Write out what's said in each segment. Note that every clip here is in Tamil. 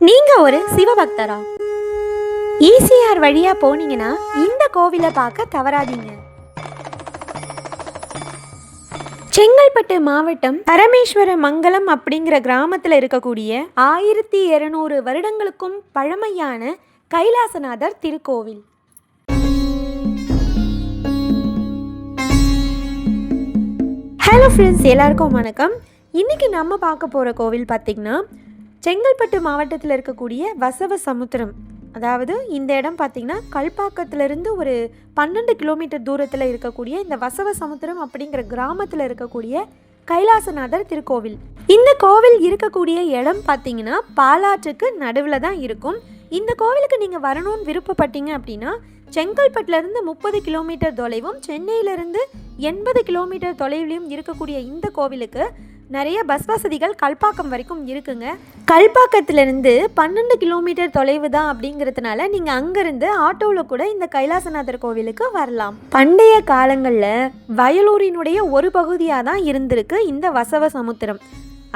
நீங்க ஒரு சிவபக்தரா? ஈசிஆர் வழியா போனீங்கன்னா இந்த கோவிலை பார்க்க தவறாதீங்க. செங்கல்பட்டு மாவட்டம் பரமேஸ்வர மங்கலம் அப்படிங்கிற கிராமத்தில் இருக்கக்கூடிய 1200 வருடங்களுக்கும் பழமையான கைலாசநாதர் திருக்கோவில். ஹலோ ஃப்ரெண்ட்ஸ், எல்லாருக்கும் வணக்கம். இன்னைக்கு நம்ம பார்க்க போகிற கோவில் பார்த்திங்கன்னா செங்கல்பட்டு மாவட்டத்தில் இருக்கக்கூடிய வசவ சமுத்திரம். அதாவது இந்த இடம் பார்த்திங்கன்னா கல்பாக்கத்திலிருந்து ஒரு 12 கிலோமீட்டர் தூரத்தில் இருக்கக்கூடிய இந்த வசவ சமுத்திரம் அப்படிங்கிற கிராமத்தில் இருக்கக்கூடிய கைலாசநாதர் திருக்கோவில். இந்த கோவில் இருக்கக்கூடிய இடம் பார்த்திங்கன்னா பாலாற்றுக்கு நடுவில் தான் இருக்கும். இந்த கோவிலுக்கு நீங்கள் வரணும்னு விருப்பப்பட்டீங்க அப்படின்னா செங்கல்பட்டுலேருந்து 30 கிலோமீட்டர் தொலைவும் சென்னையிலேருந்து 80 கிலோமீட்டர் தொலைவிலையும் இருக்கக்கூடிய இந்த கோவிலுக்கு நிறைய பஸ் வசதிகள் கல்பாக்கம் வரைக்கும் இருக்குங்க. கல்பாக்கத்திலிருந்து 12 கிலோமீட்டர் தொலைவு தான் அப்படிங்கிறதுனால நீங்கள் அங்கேருந்து ஆட்டோவில் கூட இந்த கைலாசநாதர் கோவிலுக்கு வரலாம். பண்டைய காலங்களில் வயலூரினுடைய ஒரு பகுதியாக தான் இருந்திருக்கு இந்த வசவ சமுத்திரம்.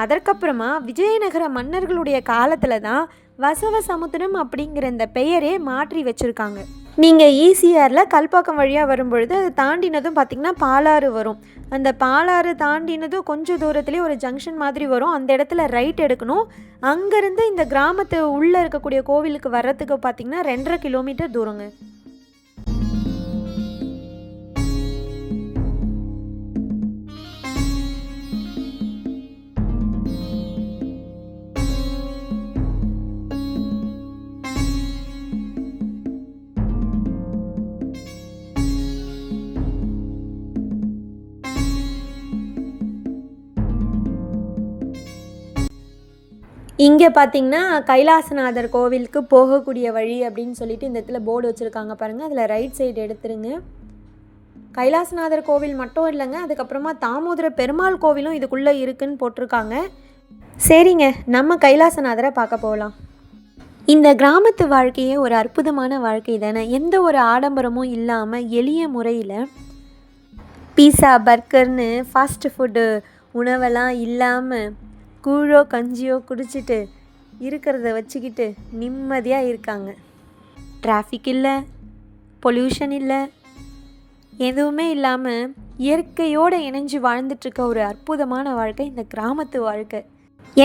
அதற்கப்புறமா விஜயநகர மன்னர்களுடைய காலத்தில் தான் வசவ சமுத்திரம் அப்படிங்கிற இந்த பெயரே மாற்றி வச்சுருக்காங்க. நீங்கள் ஈசிஆரில் கல்பாக்கம் வழியாக வரும்பொழுது அது தாண்டினதும் பார்த்திங்கன்னா பாலாறு வரும். அந்த பாலாறு தாண்டினதும் கொஞ்சம் தூரத்துலேயே ஒரு ஜங்ஷன் மாதிரி வரும். அந்த இடத்துல ரைட் எடுக்கணும். அங்கேருந்து இந்த கிராமத்து உள்ளே இருக்கக்கூடிய கோவிலுக்கு வர்றதுக்கு பார்த்திங்கன்னா 2.5 கிலோமீட்டர் தூரங்க. இங்கே பார்த்திங்கன்னா கைலாசநாதர் கோவிலுக்கு போகக்கூடிய வழி அப்படின்னு சொல்லிட்டு இந்த இடத்துல போர்டு வச்சுருக்காங்க பாருங்கள். அதில் ரைட் சைடு எடுத்துருங்க. கைலாசநாதர் கோவில் மட்டும் இல்லைங்க, அதுக்கப்புறமா தாமோதர பெருமாள் கோவிலும் இதுக்குள்ளே இருக்குன்னு போட்டிருக்காங்க. சரிங்க, நம்ம கைலாசநாதரை பார்க்க போகலாம். இந்த கிராமத்து வாழ்க்கையே ஒரு அற்புதமான வாழ்க்கை தானே. எந்த ஒரு ஆடம்பரமும் இல்லாமல் எளிய முறையில் பீஸா பர்கர்னு ஃபாஸ்ட் ஃபுட்டு உணவெல்லாம் இல்லாமல் கூழோ கஞ்சியோ குடிச்சிட்டு இருக்கிறத வச்சுக்கிட்டு நிம்மதியாக இருக்காங்க. டிராஃபிக் இல்லை, பொல்யூஷன் இல்லை, எதுவுமே இல்லாமல் இயற்கையோடு இணைஞ்சு வாழ்ந்துட்டுருக்க ஒரு அற்புதமான வாழ்க்கை இந்த கிராமத்து வாழ்க்கை.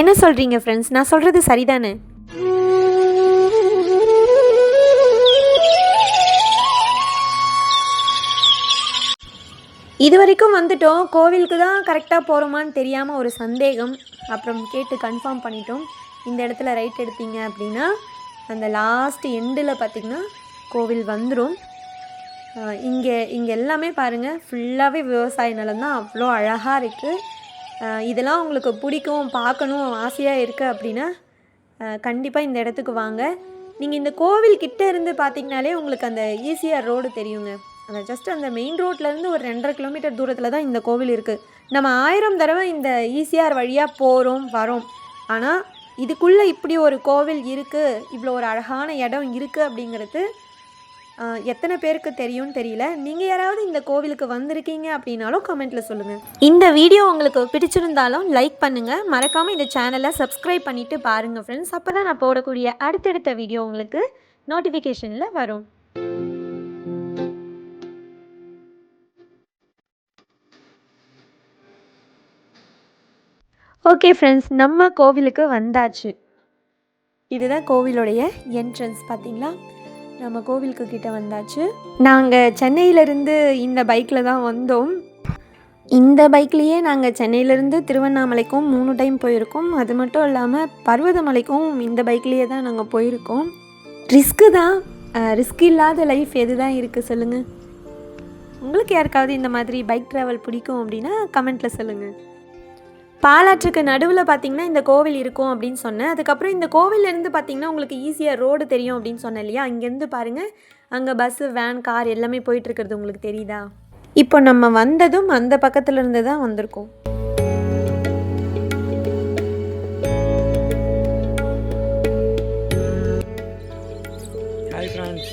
என்ன சொல்கிறீங்க ஃப்ரெண்ட்ஸ்? நான் சொல்கிறது சரிதானே? இது வரைக்கும் வந்துட்டோம். கோவிலுக்கு தான் கரெக்டாக போகிறோமான்னு தெரியாமல் ஒரு சந்தேகம். அப்புறம் கேட்டு கன்ஃபார்ம் பண்ணிட்டோம். இந்த இடத்துல ரைட் எடுத்தீங்க அப்படின்னா அந்த லாஸ்ட் எண்டில் பார்த்திங்கன்னா கோவில் வந்துடும். இங்கே எல்லாமே பாருங்கள், ஃபுல்லாகவே விவசாய நிலம் தான். அவ்வளோ அழகாக இருக்குது. இதெல்லாம் உங்களுக்கு பிடிக்கும், பார்க்கணும் ஆசையாக இருக்குது அப்படின்னா கண்டிப்பாக இந்த இடத்துக்கு வாங்க. நீங்கள் இந்த கோவில் கிட்டே இருந்து பார்த்திங்கனாலே உங்களுக்கு அந்த ஈசிஆர் ரோடு தெரியுங்க. அந்த ஜஸ்ட் அந்த மெயின் ரோட்லேருந்து ஒரு 2.5 கிலோமீட்டர் தூரத்தில் தான் இந்த கோவில் இருக்குது. நம்ம 1000 தடவை இந்த ஈசிஆர் வழியாக போகிறோம் வரோம். ஆனால் இதுக்குள்ளே இப்படி ஒரு கோவில் இருக்குது, இவ்வளோ ஒரு அழகான இடம் இருக்குது அப்படிங்கிறது எத்தனை பேருக்கு தெரியும்னு தெரியல. நீங்கள் யாராவது இந்த கோவிலுக்கு வந்திருக்கீங்க அப்படின்னாலும் கமெண்ட்டில் சொல்லுங்கள். இந்த வீடியோ உங்களுக்கு பிடிச்சிருந்தாலும் லைக் பண்ணுங்கள். மறக்காமல் இந்த சேனலை சப்ஸ்கிரைப் பண்ணிவிட்டு பாருங்கள் ஃப்ரெண்ட்ஸ். அப்போ தான் நான் போடக்கூடிய அடுத்தடுத்த வீடியோ உங்களுக்கு நோட்டிஃபிகேஷனில் வரும். ஓகே ஃப்ரெண்ட்ஸ், நம்ம கோவிலுக்கு வந்தாச்சு. இதுதான் கோவிலுடைய என்ட்ரன்ஸ். பார்த்திங்களா, நம்ம கோவிலுக்கு கிட்டே வந்தாச்சு. நாங்கள் சென்னையிலேருந்து இந்த பைக்கில் தான் வந்தோம். இந்த பைக்லேயே நாங்கள் சென்னையிலேருந்து திருவண்ணாமலைக்கும் 3 டைம் போயிருக்கோம். அது மட்டும் இல்லாமல் பர்வதமலைக்கும் இந்த பைக்லேயே தான் நாங்கள் போயிருக்கோம். ரிஸ்க்கு தான். ரிஸ்க் இல்லாத லைஃப் எது தான் இருக்குது சொல்லுங்கள்? உங்களுக்கு யாருக்காவது இந்த மாதிரி பைக் ட்ராவல் பிடிக்கும் அப்படின்னா கமெண்ட்டில் சொல்லுங்கள். பாலாற்றுக்கு நடுவில் பார்த்திங்கன்னா இந்த கோவில் இருக்கும் அப்படின்னு சொன்னேன். அதுக்கப்புறம் இந்த கோவிலேருந்து பார்த்திங்கன்னா உங்களுக்கு ஈஸியாக ரோடு தெரியும் அப்படின்னு சொன்னேன் இல்லையா? அங்கேருந்து பாருங்கள், அங்கே பஸ்ஸு வேன் கார் எல்லாமே போயிட்டுருக்கிறது உங்களுக்கு தெரியுதா? இப்போ நம்ம வந்ததும் அந்த பக்கத்தில் இருந்து தான் வந்திருக்கோம். Hi friends.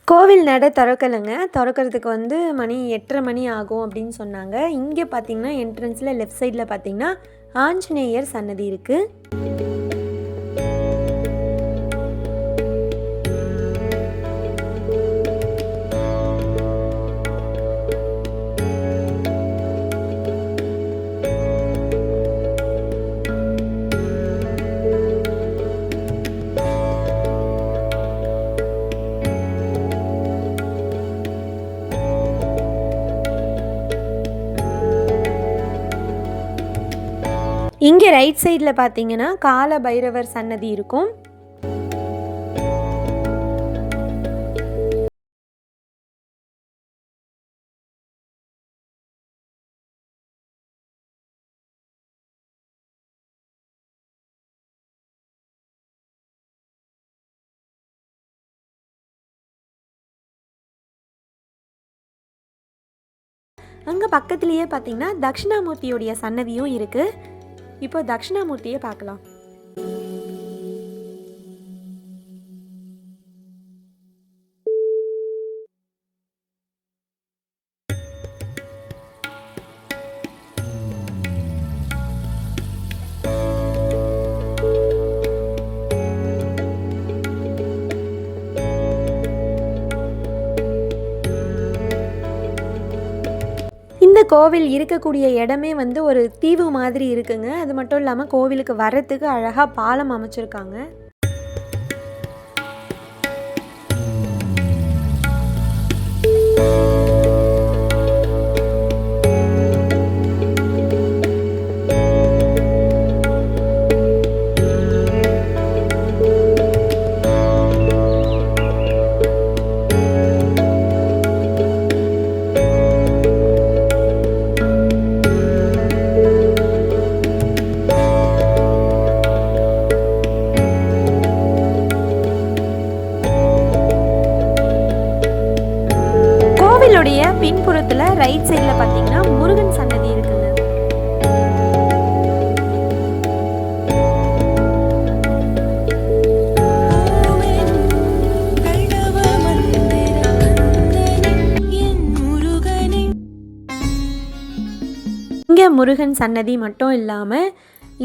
கோவில் நட திறக்கலைங்க. திறக்கிறதுக்கு மணி 8:30 மணி ஆகும் அப்படின்னு சொன்னாங்க. இங்கே பார்த்தீங்கன்னா என்ட்ரன்ஸில் லெஃப்ட் சைடில் பார்த்தீங்கன்னா ஆஞ்சநேயர் சன்னதி இருக்குது. இங்கே ரைட் சைடில் பார்த்தீங்கன்னா கால பைரவர் சன்னதி இருக்கும். அங்கே பக்கத்துலேயே பார்த்தீங்கன்னா தட்சிணாமூர்த்தியோடைய சன்னதியும் இருக்குது. இப்போ தட்சிணாமூர்த்தியை பார்க்கலாம். இந்த கோவில் இருக்கக்கூடிய இடமே ஒரு தீவு மாதிரி இருக்குங்க. அது மட்டும் இல்லாமல் கோவிலுக்கு வரத்துக்கு அழகாக பாலம் அமைச்சிருக்காங்க. பின்புறத்தில் ரைட் சைடில் பார்த்தீங்கன்னா முருகன் சன்னதி இருக்குங்க. இங்கே முருகன் சன்னதி மட்டும் இல்லாமல்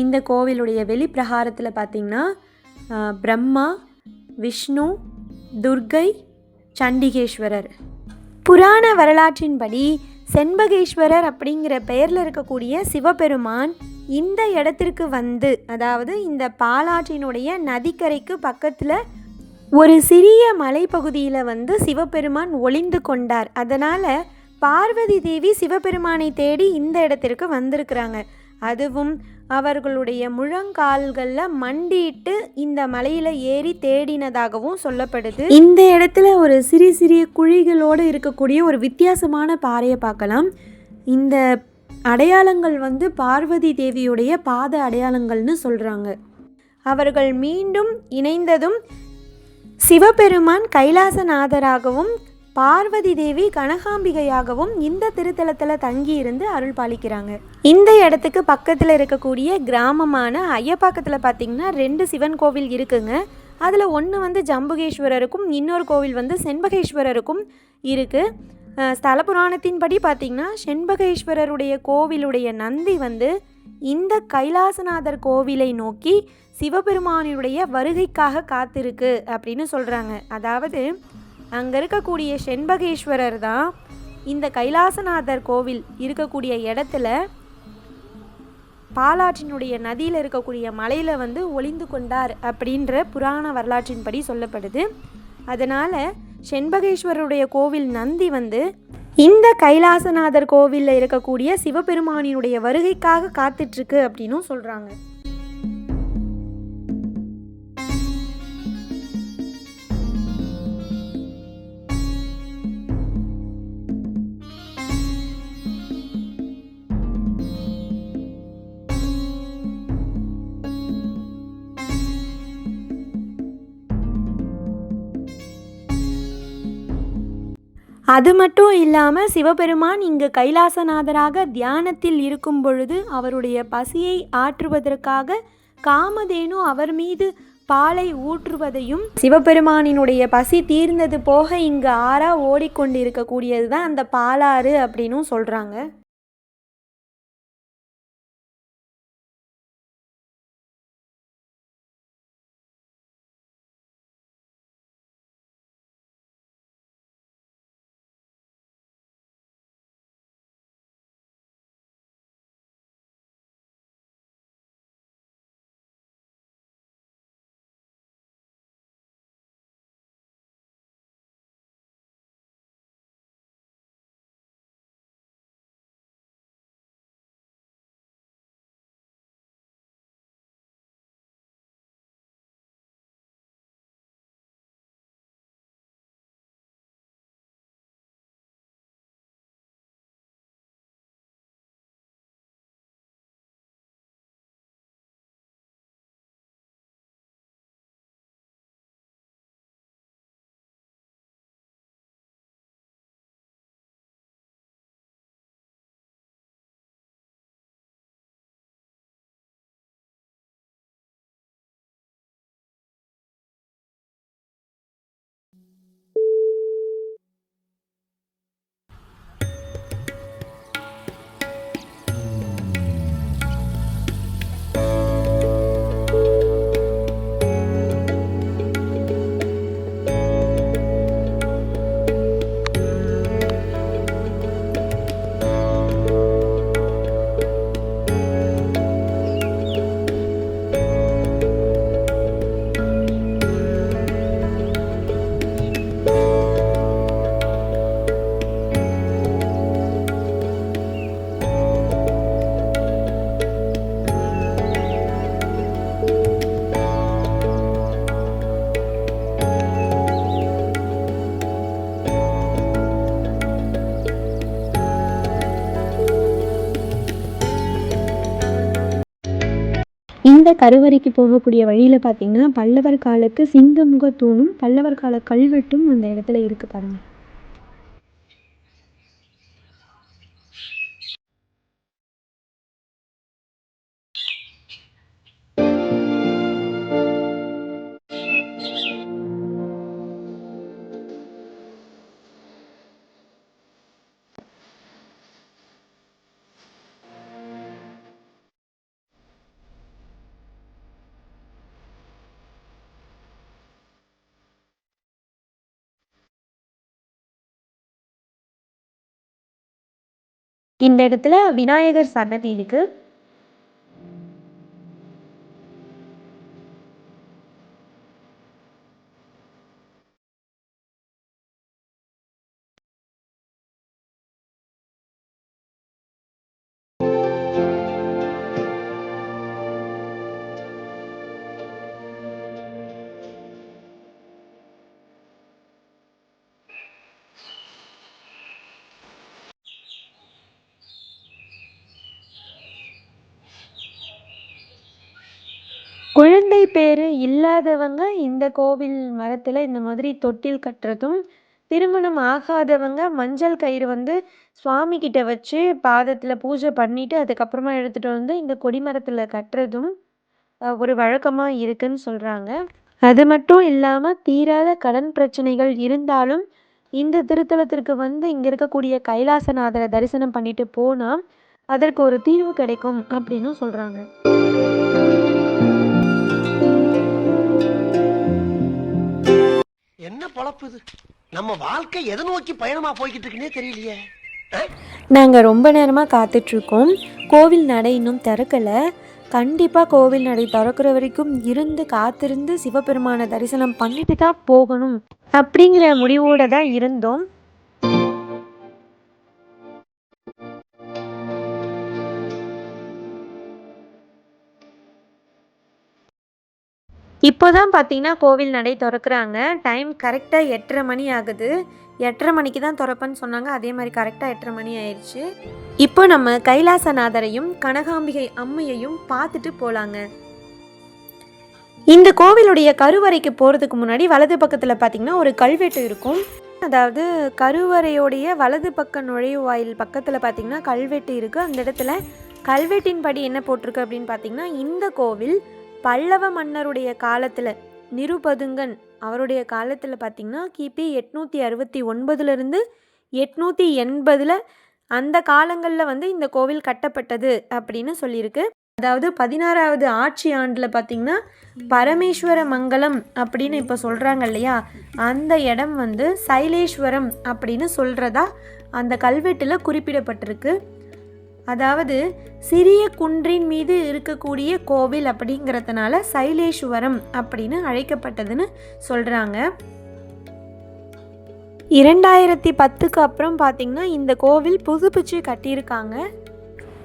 இந்த கோவிலுடைய வெளிப்பிரகாரத்தில் பார்த்தீங்கன்னா பிரம்மா, விஷ்ணு, துர்கை, சண்டிகேஸ்வரர். புராண வரலாற்றின்படி செண்பகேஸ்வரர் அப்படிங்கிற பெயரில் இருக்கக்கூடிய சிவபெருமான் இந்த இடத்திற்கு அதாவது இந்த பாலாற்றினுடைய நதிக்கரைக்கு பக்கத்தில் ஒரு சிறிய மலைப்பகுதியில் சிவபெருமான் ஒளிந்து கொண்டார். அதனால் பார்வதி தேவி சிவபெருமானை தேடி இந்த இடத்திற்கு வந்திருக்கிறாங்க. அதுவும் அவர்களுடைய முழங்கால்களில் மண்டிட்டு இந்த மலையில் ஏறி தேடினதாகவும் சொல்லப்படுது. இந்த இடத்துல ஒரு சிறிய குழிகளோடு இருக்கக்கூடிய ஒரு வித்தியாசமான பாறையை பார்க்கலாம். இந்த அடையாளங்கள் பார்வதி தேவியுடைய பாத அடையாளங்கள்னு சொல்கிறாங்க. அவர்கள் மீண்டும் இணைந்ததும் சிவபெருமான் கைலாசநாதராகவும் பார்வதி தேவி கனகாம்பிகையாகவும் இந்த திருத்தலத்தில் தங்கியிருந்து அருள் பாலிக்கிறாங்க. இந்த இடத்துக்கு பக்கத்தில் இருக்கக்கூடிய கிராமமான ஐயப்பாக்கத்தில் பார்த்திங்கன்னா 2 சிவன் கோவில் இருக்குங்க. அதில் ஒன்று ஜம்புகேஸ்வரருக்கும் இன்னொரு கோவில் செண்பகேஸ்வரருக்கும் இருக்குது. ஸ்தல புராணத்தின்படி பார்த்திங்கன்னா செண்பகேஸ்வரருடைய கோவிலுடைய நந்தி இந்த கைலாசநாதர் கோவிலை நோக்கி சிவபெருமானுடைய வருகைக்காக காத்திருக்கு அப்படின்னு சொல்கிறாங்க. அதாவது அங்கே இருக்கக்கூடிய செண்பகேஸ்வரர் தான் இந்த கைலாசநாதர் கோவில் இருக்கக்கூடிய இடத்துல பாலாற்றினுடைய நதியில் இருக்கக்கூடிய மலையில் ஒளிந்து கொண்டார் அப்படின்ற புராண வரலாற்றின்படி சொல்லப்படுது. அதனால் செண்பகேஸ்வரருடைய கோவில் நந்தி இந்த கைலாசநாதர் கோவிலில் இருக்கக்கூடிய சிவபெருமானினுடைய வருகைக்காக காத்துட்ருக்கு அப்படின்னும் சொல்கிறாங்க. அது மட்டும் இல்லாமல் சிவபெருமான் இங்கு கைலாசநாதராக தியானத்தில் இருக்கும் பொழுது அவருடைய பசியை ஆற்றுவதற்காக காமதேனு அவர் மீது பாலை ஊற்றுவதையும், சிவபெருமானினுடைய பசி தீர்ந்தது போக இங்கு ஆறா ஓடிக்கொண்டு இருக்கக்கூடியது தான் அந்த பாலாறு அப்படின்னும் சொல்கிறாங்க. இந்த கருவறைக்கு போகக்கூடிய வழியில் பார்த்தீங்கன்னா பல்லவர் காலத்து சிங்கமுக தூணும் பல்லவர் கால கல்வெட்டும் அந்த இடத்துல இருக்கு பாருங்க. இந்த இடத்துல விநாயகர் சன்னதி இருக்கு. குழந்தை பேரு இல்லாதவங்க இந்த கோவில் மரத்துல இந்த மாதிரி தொட்டில் கட்டுறதும், திருமணம் ஆகாதவங்க மஞ்சள் கயிறு வந்து சுவாமி கிட்ட வச்சு பாதத்துல பூஜை பண்ணிட்டு அதுக்கப்புறமா எடுத்துட்டு வந்து இந்த கொடிமரத்துல கட்டுறதும் ஒரு வழக்கமா இருக்குன்னு சொல்றாங்க. அது மட்டும் இல்லாம தீராத கடன் பிரச்சனைகள் இருந்தாலும் இந்த திருத்தலத்திற்கு வந்து இங்க இருக்கக்கூடிய கைலாசநாதரை தரிசனம் பண்ணிட்டு போனா அதற்கு ஒரு தீர்வு கிடைக்கும் அப்படின்னு சொல்றாங்க. என்ன பொழப்பு இது? நம்ம வாழ்க்கை எதை நோக்கி பயணமா போய்கிட்டு இருக்குன்னே தெரியலையே. நாங்கள் ரொம்ப நேரமாக காத்துட்ருக்கோம். கோவில் நடை இன்னும் திறக்கலை. கண்டிப்பாக கோவில் நடை திறக்கிற வரைக்கும் இருந்து காத்திருந்து சிவபெருமானை தரிசனம் பண்ணிட்டு தான் போகணும் அப்படிங்கிற முடிவோடு தான் இருந்தோம். இப்போ தான் பார்த்தீங்கன்னா கோவில் நடை திறக்கிறாங்க. டைம் கரெக்டாக 8:30 மணி ஆகுது. 8:30 மணிக்கு தான் திறப்பேன்னு சொன்னாங்க. அதே மாதிரி கரெக்டாக 8:30 மணி ஆயிடுச்சு. இப்போ நம்ம கைலாசநாதரையும் கனகாம்பிகை அம்மையையும் பார்த்துட்டு போகலாங்க. இந்த கோவிலுடைய கருவறைக்கு போகிறதுக்கு முன்னாடி வலது பக்கத்தில் பார்த்தீங்கன்னா ஒரு கல்வெட்டு இருக்கும். அதாவது கருவறையோடைய வலது பக்க நுழைவாயில் பக்கத்தில் பார்த்தீங்கன்னா கல்வெட்டு இருக்குது. அந்த இடத்துல கல்வெட்டின் படி என்ன போட்டிருக்கு அப்படின்னு பார்த்தீங்கன்னா இந்த கோவில் பல்லவ மன்னருடைய காலத்தில் நிருபதுங்கன் அவருடைய காலத்தில் பார்த்திங்கன்னா கிபி 869 880 அந்த காலங்களில் வந்து இந்த கோவில் கட்டப்பட்டது அப்படின்னு சொல்லியிருக்கு. அதாவது 16வது ஆட்சி ஆண்டில் பார்த்திங்கன்னா பரமேஸ்வர மங்கலம் அப்படின்னு இப்போ சொல்கிறாங்க இல்லையா, அந்த இடம் வந்து சைலேஸ்வரம் அப்படின்னு சொல்கிறதா அந்த கல்வெட்டில் குறிப்பிடப்பட்டிருக்கு. அதாவது சிறிய குன்றின் மீது இருக்கக்கூடிய கோவில் அப்படிங்கிறதுனால சைலேஸ்வரம் அப்படின்னு அழைக்கப்பட்டதுன்னு சொல்கிறாங்க. 2010க்கு அப்புறம் பார்த்திங்கன்னா இந்த கோவில் புதுப்பிச்சு கட்டியிருக்காங்க.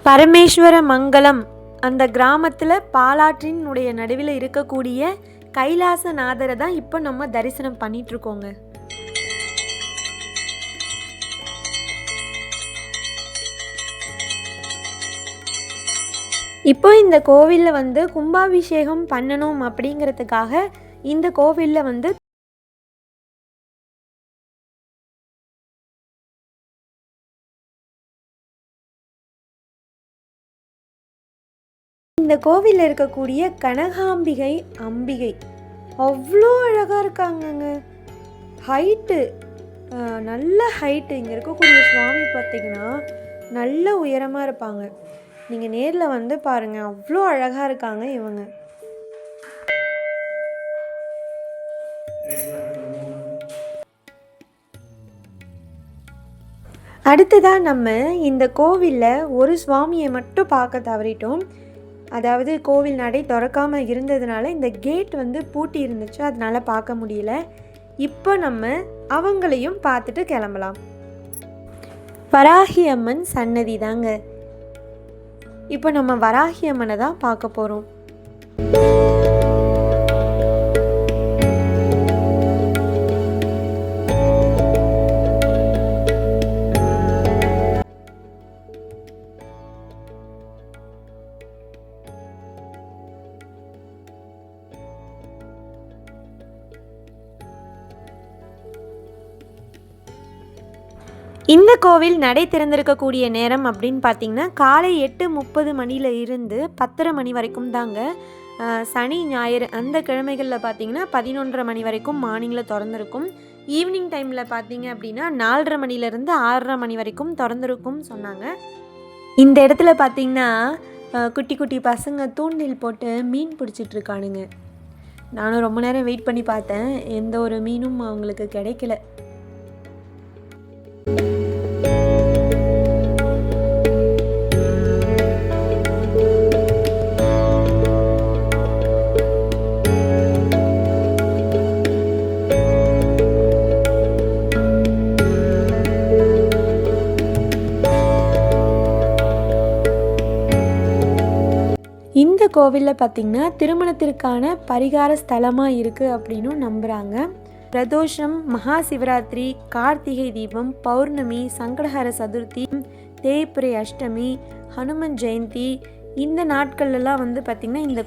பரமேஸ்வர மங்கலம் அந்த கிராமத்தில் பாலாற்றினுடைய நடுவில் இருக்கக்கூடிய கைலாசநாதரை தான் இப்போ நம்ம தரிசனம் பண்ணிகிட்ருக்கோங்க. இப்போ இந்த கோவிலில் வந்து கும்பாபிஷேகம் பண்ணணும் அப்படிங்கிறதுக்காக இந்த கோவிலில் வந்து இந்த கோவிலில் இருக்கக்கூடிய கனகாம்பிகை அம்பிகை அவ்வளோ அழகாக இருக்காங்கங்க. ஹைட்டு நல்ல ஹைட்டு. இங்கே இருக்கக்கூடிய சுவாமி பார்த்திங்கன்னா நல்ல உயரமாக இருப்பாங்க. நீங்கள் நேரில் வந்து பாருங்கள், அவ்வளோ அழகாக இருக்காங்க இவங்க. அடுத்ததாக நம்ம இந்த கோவிலில் ஒரு சுவாமியை மட்டும் பார்க்க தவறிட்டோம். அதாவது கோவில் நடை திறக்காமல் இருந்ததுனால இந்த கேட் வந்து பூட்டி இருந்துச்சு, அதனால் பார்க்க முடியல. இப்போ நம்ம அவங்களையும் பார்த்துட்டு கிளம்பலாம். வராகி அம்மன் சன்னதி தாங்க. இப்போ நம்ம வராகி அம்மனை தான் பார்க்க போகிறோம். இந்த கோவில் நடை திறந்திருக்கக்கூடிய நேரம் அப்படின்னு பார்த்திங்கன்னா காலை 8:30 மணியில் இருந்து 10:30 மணி வரைக்கும் தாங்க. சனி ஞாயிறு அந்த கிழமைகளில் பார்த்திங்கன்னா 11:30 மணி வரைக்கும் மார்னிங்கில் திறந்துருக்கும். ஈவினிங் டைமில் பார்த்திங்க அப்படின்னா 4:30 மணிலேருந்து 6:30 மணி வரைக்கும் திறந்துருக்கும் சொன்னாங்க. இந்த இடத்துல பார்த்திங்கன்னா குட்டி குட்டி பசங்க தூண்டில் போட்டு மீன் பிடிச்சிட்ருக்கானுங்க. நானும் ரொம்ப நேரம் வெயிட் பண்ணி பார்த்தேன், எந்த ஒரு மீனும் அவங்களுக்கு கிடைக்கல. இந்த கோவிலில் பார்த்திங்கன்னா திருமணத்திற்கான பரிகார ஸ்தலமாக இருக்குது அப்படின்னும் நம்புகிறாங்க. பிரதோஷம், மகா சிவராத்திரி, கார்த்திகை தீபம், பௌர்ணமி, சங்கடஹர சதுர்த்தி, தேய்பிறை அஷ்டமி, ஹனுமன் ஜெயந்தி இந்த நாட்கள்லாம் வந்து பார்த்திங்கன்னா இந்த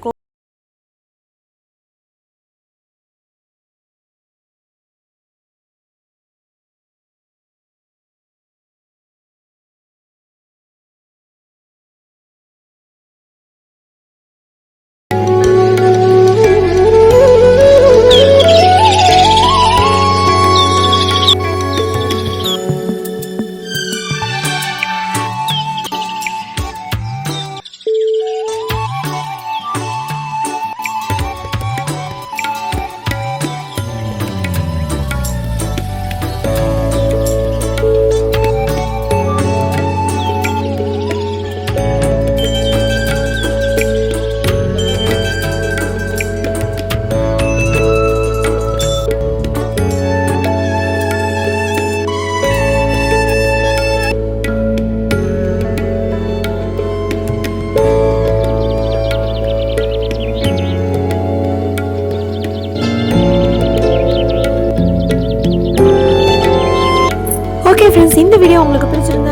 ஓகே ஃப்ரெண்ட்ஸ், இந்த வீடியோ உங்களுக்கு பிடிச்சிருந்தா